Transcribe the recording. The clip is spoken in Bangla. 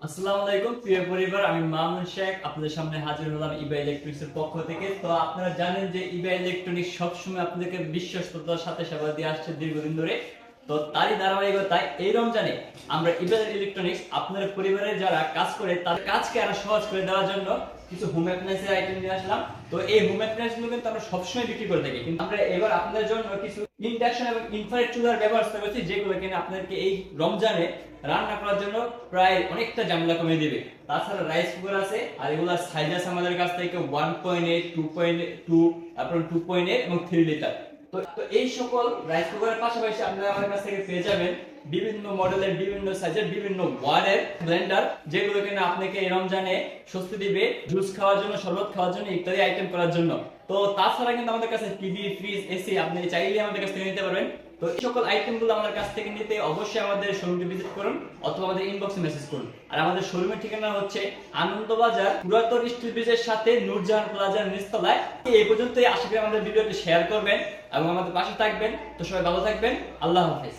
আসসালামু আলাইকুম প্রিয় পরিবার, আমি মামুন শেখ আপনাদের সামনে হাজির হলাম ইবা ইলেকট্রনিক্স এর পক্ষ থেকে। তো আপনারা জানেন যে ইবা ইলেকট্রনিক্স সবসময় আপনাদেরকে বিশ্বস্ততার সাথে সেবা দিয়ে আসছে দীর্ঘদিন ধরে। তো তারই ধারাবাহিকতায় এই রমজানে আমরা ইবা ইলেকট্রনিক্স আপনার পরিবারের যারা কাজ করে তার কাজকে আরো সহজ করে দেওয়ার জন্য কিছু হোম অ্যাপ্লায়েন্সের আইটেম নিয়ে আসলাম। তো এই হোম অ্যাপ্লায়েন্স গুলো কিন্তু আমরা সবসময় বিক্রি করে থাকি, কিন্তু আমরা এবার আপনাদের জন্য কিছু ইন্ডাকশন এবং ইনফ্রারেড চুলার ব্যবস্থা করেছি, যেগুলো কিনা আপনাদেরকে এই রমজানে রান্না করার জন্য প্রায় অনেকটা ঝামেলা কমিয়ে দিবে। তাছাড়া রাইস কুকার আছে, আর এগুলার সাইজ আছে আমাদের কাছ থেকে 1.8, 2.2, তারপর 2.8 এবং 3 লিটার। তো তো এই সকল রাইস কুকারের পাশাপাশি আপনারা আমার কাছ থেকে পেয়ে যাবেন বিভিন্ন মডেলের, বিভিন্ন সাইজের, বিভিন্ন ওয়ার্ডের ব্লেন্ডার, যেগুলো কিনা আপনাকে এই রমজানে স্বস্তি দিবে জুস খাওয়ার জন্য, শরবত খাওয়ার জন্য, ইত্যাদি আইটেম করার জন্য। তো তাছাড়া কিন্তু আমাদের কাছে টিভি, ফ্রিজ, এসি আপনি চাইলে আমাদের কাছ থেকে নিতে পারবেন। তো এই সকল আইটেমগুলো আমাদের কাছ থেকে নিতে অবশ্যই আমাদের শোরুমটি ভিজিট করুন অথবা আমাদের ইনবক্সে মেসেজ করুন। আর আমাদের শোরুমের ঠিকানা হচ্ছে আনন্দবাজার পুরাতন স্টিল ব্রিজের সাথে নূরজাহান প্লাজার নিচতলায়। এই পর্যন্তই, আশা করি আমাদের ভিডিওটি শেয়ার করবেন এবং আমাদের পাশে থাকবেন। তো সবাই ভালো থাকবেন, আল্লাহ হাফেজ।